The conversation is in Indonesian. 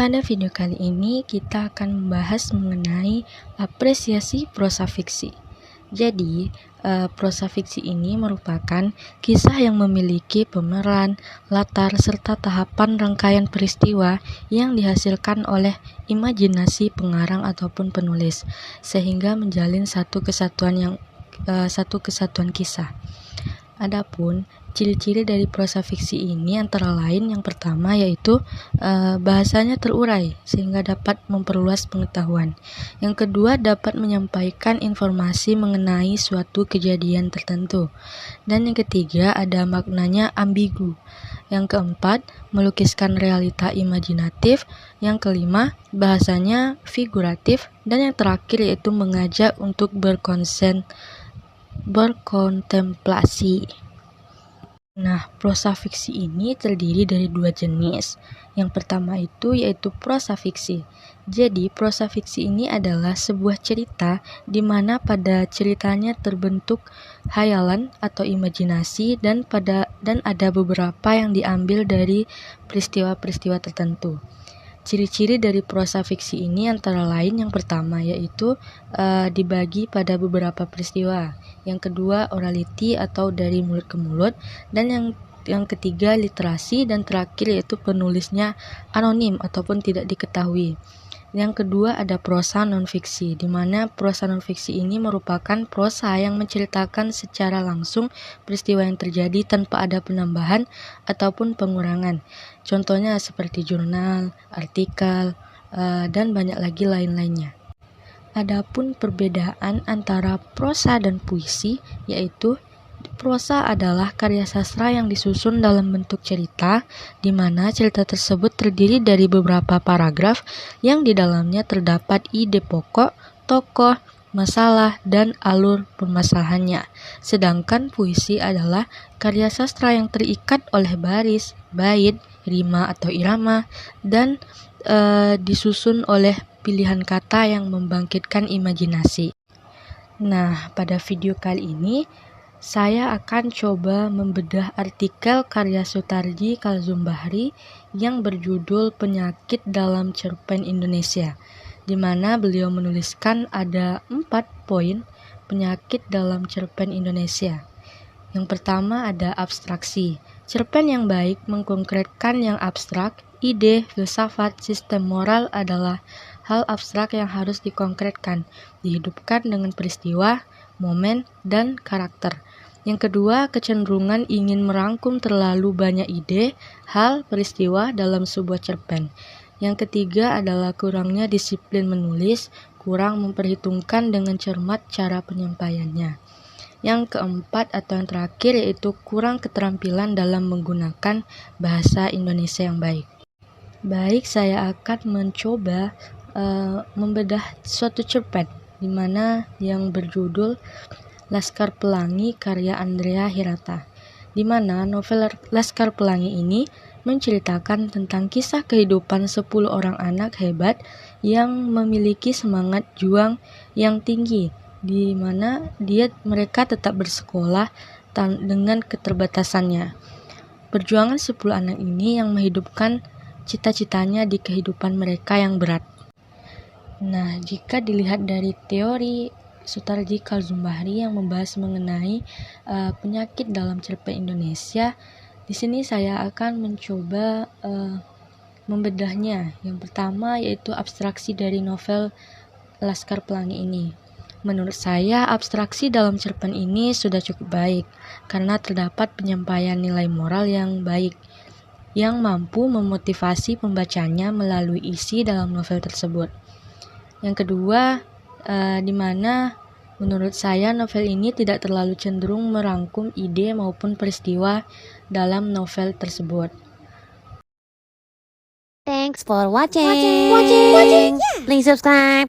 Pada video kali ini kita akan membahas mengenai apresiasi prosa fiksi. Jadi, prosa fiksi ini merupakan kisah yang memiliki pemeran, latar, serta tahapan rangkaian peristiwa yang dihasilkan oleh imajinasi pengarang ataupun penulis, sehingga menjalin satu kesatuan kisah. Adapun ciri-ciri dari prosa fiksi ini antara lain yang pertama yaitu bahasanya terurai sehingga dapat memperluas pengetahuan. Yang kedua dapat menyampaikan informasi mengenai suatu kejadian tertentu. Dan yang ketiga ada maknanya ambigu. Yang keempat melukiskan realita imajinatif. Yang kelima bahasanya figuratif. Dan yang terakhir yaitu mengajak untuk berkontemplasi. Nah, prosa fiksi ini terdiri dari dua jenis. Yang pertama itu yaitu prosa fiksi. Jadi, prosa fiksi ini adalah sebuah cerita di mana pada ceritanya terbentuk hayalan atau imajinasi dan ada beberapa yang diambil dari peristiwa-peristiwa tertentu. Ciri-ciri dari prosa fiksi ini antara lain yang pertama yaitu dibagi pada beberapa peristiwa. Yang kedua orality atau dari mulut ke mulut, dan yang ketiga literasi, dan terakhir yaitu penulisnya anonim ataupun tidak diketahui. Yang kedua ada prosa non-fiksi, di mana prosa non-fiksi ini merupakan prosa yang menceritakan secara langsung peristiwa yang terjadi tanpa ada penambahan ataupun pengurangan. Contohnya seperti jurnal, artikel, dan banyak lagi lain-lainnya. Adapun perbedaan antara prosa dan puisi, yaitu prosa adalah karya sastra yang disusun dalam bentuk cerita, di mana cerita tersebut terdiri dari beberapa paragraf yang di dalamnya terdapat ide pokok, tokoh, masalah, dan alur permasalahannya. Sedangkan puisi adalah karya sastra yang terikat oleh baris, bait, rima atau irama, dan disusun oleh pilihan kata yang membangkitkan imajinasi. Nah, pada video kali ini saya akan coba membedah artikel karya Soetarji Kalzumbahri yang berjudul Penyakit dalam Cerpen Indonesia, di mana beliau menuliskan ada 4 poin penyakit dalam cerpen Indonesia. Yang pertama ada abstraksi. Cerpen yang baik mengkonkretkan yang abstrak, ide, filsafat, sistem moral adalah hal abstrak yang harus dikonkretkan, dihidupkan dengan peristiwa, momen, dan karakter. Yang kedua, kecenderungan ingin merangkum terlalu banyak ide, hal, peristiwa dalam sebuah cerpen. Yang ketiga adalah kurangnya disiplin menulis, kurang memperhitungkan dengan cermat cara penyampaiannya. Yang keempat atau yang terakhir yaitu kurang keterampilan dalam menggunakan bahasa Indonesia yang baik. Baik, saya akan mencoba membedah suatu cerpen di mana yang berjudul Laskar Pelangi karya Andrea Hirata, di mana novel Laskar Pelangi ini menceritakan tentang kisah kehidupan 10 orang anak hebat yang memiliki semangat juang yang tinggi, di mana mereka tetap bersekolah dengan keterbatasannya. Perjuangan 10 anak ini yang menghidupkan cita-citanya di kehidupan mereka yang berat. Nah, jika dilihat dari teori Soetarji Kalzumbahri yang membahas mengenai penyakit dalam cerpen Indonesia, di sini saya akan mencoba membedahnya. Yang pertama yaitu abstraksi dari novel Laskar Pelangi ini. Menurut saya, abstraksi dalam cerpen ini sudah cukup baik karena terdapat penyampaian nilai moral yang baik yang mampu memotivasi pembacanya melalui isi dalam novel tersebut. Yang kedua, di mana menurut saya novel ini tidak terlalu cenderung merangkum ide maupun peristiwa dalam novel tersebut. Thanks for watching. Please subscribe.